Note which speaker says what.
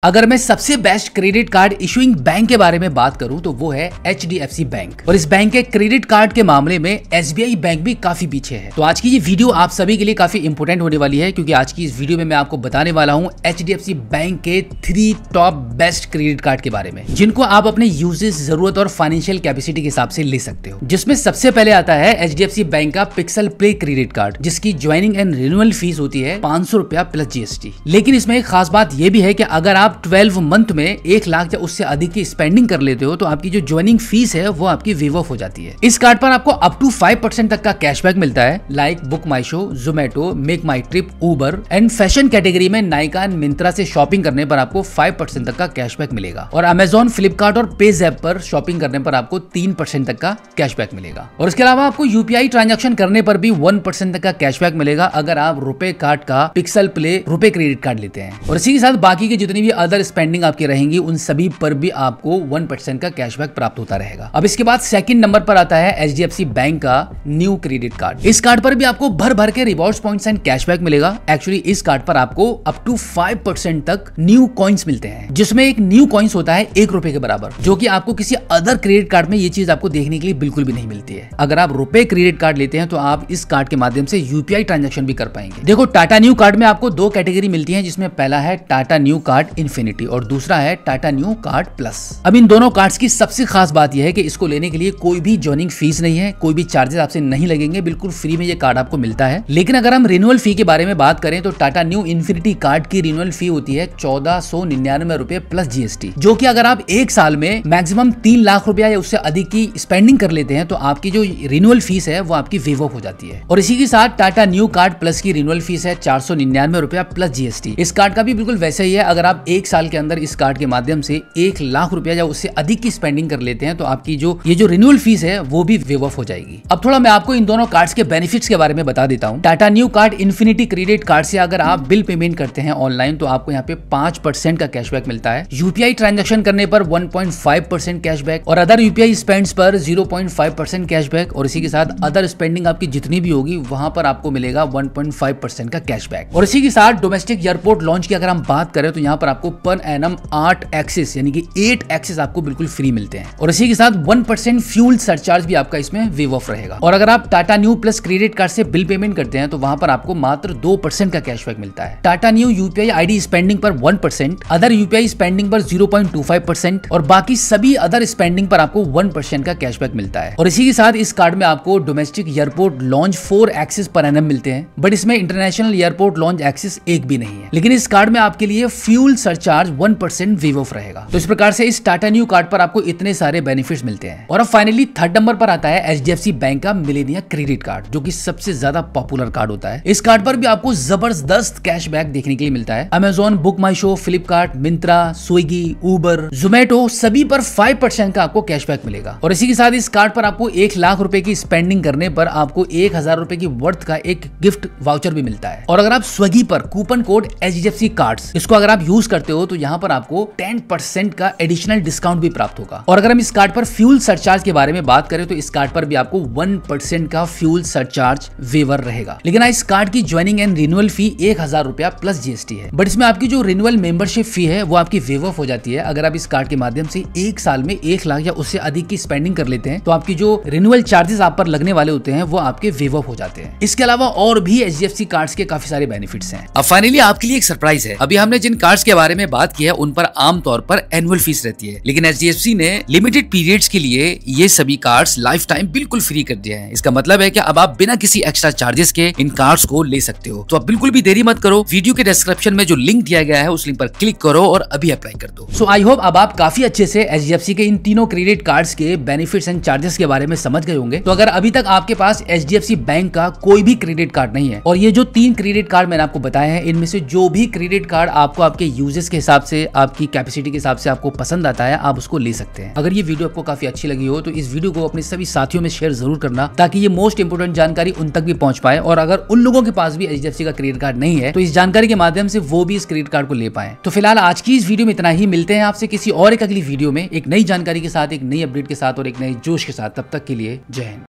Speaker 1: अगर मैं सबसे best credit card issuing bank के बारे में बात करूं तो वो है HDFC बैंक। और इस बैंक के क्रेडिट कार्ड के मामले में SBI बैंक भी काफी पीछे है। तो आज की ये वीडियो आप सभी के लिए काफी इंपोर्टेंट होने वाली है, क्योंकि आज की इस वीडियो में मैं आपको बताने वाला हूं HDFC बैंक के 3 टॉप बेस्ट क्रेडिट कार्ड के बारे में, जिनको आप अपने यूजेस, जरूरत और फाइनेंशियल कैपेसिटी के हिसाब से ले सकते हो। जिसमें सबसे पहले आता है HDFC बैंक का पिक्सल प्ले क्रेडिट कार्ड, जिसकी ज्वाइनिंग एंड रिन्यूअल फीस होती है 500 रुपया प्लस GST। लेकिन इसमें एक खास बात यह भी है कि अगर आप 12 मंथ में 1 लाख या उससे अधिक की स्पेंडिंग कर लेते हो तो आपकी जो ज्वाइनिंग फीस है वो आपकी वेव ऑफ हो जाती है। इस कार्ड पर आपको अप टू 5% तक का कैशबैक मिलता है, like book my show, Zomato, make my trip, Uber and fashion category में नायका एंड मिंत्रा से शॉपिंग करने पर आपको 5% तक का कैशबैक मिलेगा। और अमेजॉन, फ्लिपकार्ट और पेज़ैप पर शॉपिंग करने पर आपको 3% तक का कैशबैक मिलेगा। और इसके अलावा आपको UPI ट्रांजैक्शन करने पर भी 1% तक का कैशबैक मिलेगा अगर आप रुपए कार्ड का पिक्सल प्ले रुपए क्रेडिट कार्ड लेते हैं। और इसी के साथ बाकी के जितनी भी अदर स्पेंडिंग आपकी रहेंगी उन सभी पर भी आपको 1% का कैशबैक प्राप्त होता रहेगा। अब इसके बाद सेकंड नंबर पर आता है HDFC बैंक का न्यू क्रेडिट कार्ड। इस कार्ड पर भी आपको भर भर के रिवॉर्ड्स पॉइंट्स एंड कैशबैक मिलेगा। एक्चुअली इस कार्ड पर आपको अप टू 5% तक न्यू कॉइन्स मिलते हैं, जिसमें एक न्यू कॉइन्स होता है 1 रुपए के बराबर, जो कि आपको किसी अदर क्रेडिट कार्ड में ये चीज आपको देखने के लिए बिल्कुल भी नहीं मिलती है। अगर आप रुपए क्रेडिट कार्ड लेते हैं तो आप इस कार्ड के माध्यम से UPI ट्रांजैक्शन भी कर पाएंगे। देखो, टाटा न्यू कार्ड में आपको 2 कैटेगरी मिलती है, जिसमें पहला है टाटा न्यू कार्ड इन्फिनिटी और दूसरा है टाटा न्यू कार्ड प्लस। अब इन दोनों कार्ड्स की सबसे खास बात यह है कि इसको लेने के लिए कोई भी ज्वाइनिंग फीस नहीं है, कोई भी चार्जेस आपसे नहीं लगेंगे, बिल्कुल फ्री में ये कार्ड आपको मिलता है। लेकिन अगर हम रिन्यूअल फी के बारे में बात करें तो टाटा न्यू इन्फिनिटी कार्ड की रिन्यूअल फी होती है 1499 रुपए प्लस GST, जो कि अगर आप 1 साल में मैक्सिमम 3 लाख रुपया या उससे अधिक की स्पेंडिंग कर लेते हैं तो आपकी जो रिन्यूअल फीस है वो आपकी वेव ऑफ हो जाती है। और इसी के साथ टाटा न्यू कार्ड प्लस की रिन्यूअल फीस है 499 रुपया प्लस GST। इस कार्ड का भी बिल्कुल वैसे ही है, अगर आप 1 साल के अंदर इस कार्ड के माध्यम से 1 लाख रुपया या उससे अधिक की स्पेंडिंग कर लेते हैं तो आपकी जो रिन्यूअल फीस है वो भी वेव ऑफ हो जाएगी। अब थोड़ा मैं आपको इन दोनों कार्ड्स के बेनिफिट्स के बारे में बता देता हूं। Tata new card infinity credit card से अगर आप बिल पेमेंट करते हैं ऑनलाइन तो आपको यहाँ पे 5% का कैशबैक मिलता है। UPI ट्रांजैक्शन करने पर 1.5% कैशबैक और अदर UPI स्पेंड्स पर 0.5% कैशबैक। और इसी के साथ अदर स्पेंडिंग आपकी जितनी भी होगी वहां पर आपको मिलेगा 1.5% का कैशबैक। और इसी के साथ डोमेस्टिक एयरपोर्ट लॉन्च की अगर हम बात करें तो यहाँ पर आपको पर एनम 8 एक्सेस यानी कि 8 एक्सेस आपको बिल्कुल फ्री मिलते हैं। और इसी के साथ 1% फ्यूल सरचार्ज भी आपका इसमें वेव ऑफ रहेगा। और अगर आप Tata new plus credit card से बिल पेमेंट करते हैं तो वहां पर आपको मात्र 2% का कैशबैक मिलता है। Tata new UPI ID spending पर 1%, अदर UPI स्पेंडिंग पर 0.25% और बाकी सभी अदर स्पेंडिंग पर आपको 1% का कैशबैक मिलता है। और इसी के साथ इस कार्ड में आपको domestic airport lounge 4 access per annum मिलते हैं, बट इसमें इंटरनेशनल एयरपोर्ट लॉन्च एक्सेस एक भी नहीं है। लेकिन इस कार्ड में आपके लिए फ्यूल सरचार्ज 1% वेव ऑफ रहेगा। तो इस प्रकार से इस टाटा न्यू कार्ड पर आपको इतने सारे बेनिफिट्स मिलते हैं। और अब फाइनली थर्ड नंबर पर आता है HDFC बैंक का मिलेनिया क्रेडिट कार्ड, जो कि सबसे ज्यादा पॉपुलर कार्ड होता है। इस कार्ड पर भी आपको जबरदस्त कैशबैक देखने के लिए मिलता है। अमेजॉन, बुक माई शो, फ्लिपकार्ट, मिंत्रा, स्विगी, उबर, जोमेटो सभी पर 5% का आपको कैशबैक मिलेगा। और इसी के साथ इस कार्ड पर आपको 1 लाख रुपए की स्पेंडिंग करने पर आपको 1000 रुपए की वर्थ का एक गिफ्ट वाउचर भी मिलता है। और अगर आप स्विगी पर कूपन कोड HDFC कार्ड्स इसको अगर आप यूज करते हो तो यहाँ पर आपको 10% का एडिशनल डिस्काउंट भी प्राप्त होगा। और अगर हम इस कार्ड पर फ्यूल सरचार्ज के बारे में बात करें तो इस कार्ड पर भी आपको 1% का फ्यूल सरचार्ज वेवर रहेगा। लेकिन इस कार्ड की ज्वाइनिंग एंड रिन्यूअल फी 1000 रुपया प्लस GST है, बट इसमें आपकी जो रिन्यूअल मेंबरशिप फी है वो आपकी वेव ऑफ हो जाती है। अगर आप इस कार्ड के माध्यम से 1 साल में 1 लाख या उससे अधिक की स्पेंडिंग कर लेते हैं तो आपकी जो रिन्यूअल चार्जेस आप पर लगने वाले होते हैं वो आपके वेव ऑफ हो जाते हैं। इसके अलावा और भी HDFC कार्ड्स के काफी सारे बेनिफिट्स हैं। अब फाइनली आपके लिए एक सरप्राइज है। अभी हमने जिन कार्ड्स के बारे में बात की है उन पर आमतौर पर एनुअल फीस रहती है, लेकिन HDFC ने लिमिटेड पीरियड्स के लिए ये सभी कार्ड्स लाइफ टाइम बिल्कुल फ्री कर दिया है। इसका मतलब है कि अब आप बिना किसी एक्स्ट्रा चार्जेस के इन कार्ड्स को ले सकते हो। तो आप बिल्कुल भी देरी मत करो, वीडियो के डिस्क्रिप्शन में जो लिंक दिया गया है उस लिंक पर क्लिक करो और अभी अप्लाई कर दो। सो आई होप अब आप काफी अच्छे से HDFC के इन तीनों क्रेडिट कार्ड्स के बेनिफिट्स एंड चार्जेस के बारे में समझ गए होंगे। तो अगर अभी तक आपके पास HDFC बैंक का कोई भी क्रेडिट कार्ड नहीं है और ये जो 3 क्रेडिट कार्ड मैंने आपको बताए हैं इनमें से जो भी क्रेडिट कार्ड आपको आपके यूजेस के हिसाब से, आपकी कैपेसिटी के हिसाब से आपको पसंद आता है आप उसको ले सकते हैं। अगर ये वीडियो आपको काफी अच्छी लगी हो तो इस वीडियो को अपने सभी साथियों में शेयर जरूर करना, ताकि ये मोस्ट इंपोर्टेंट जानकारी उन तक भी पहुंच पाए। और अगर उन लोगों के पास भी HDFC का क्रेडिट कार्ड नहीं है तो इस जानकारी के माध्यम से वो भी इस क्रेडिट कार्ड को ले पाए। तो फिलहाल आज की इस वीडियो में इतना ही। मिलते हैं आपसे किसी और एक अगली वीडियो में एक नई जानकारी के साथ, एक नई अपडेट के साथ और एक नए जोश के साथ। तब तक के लिए जय हिंद।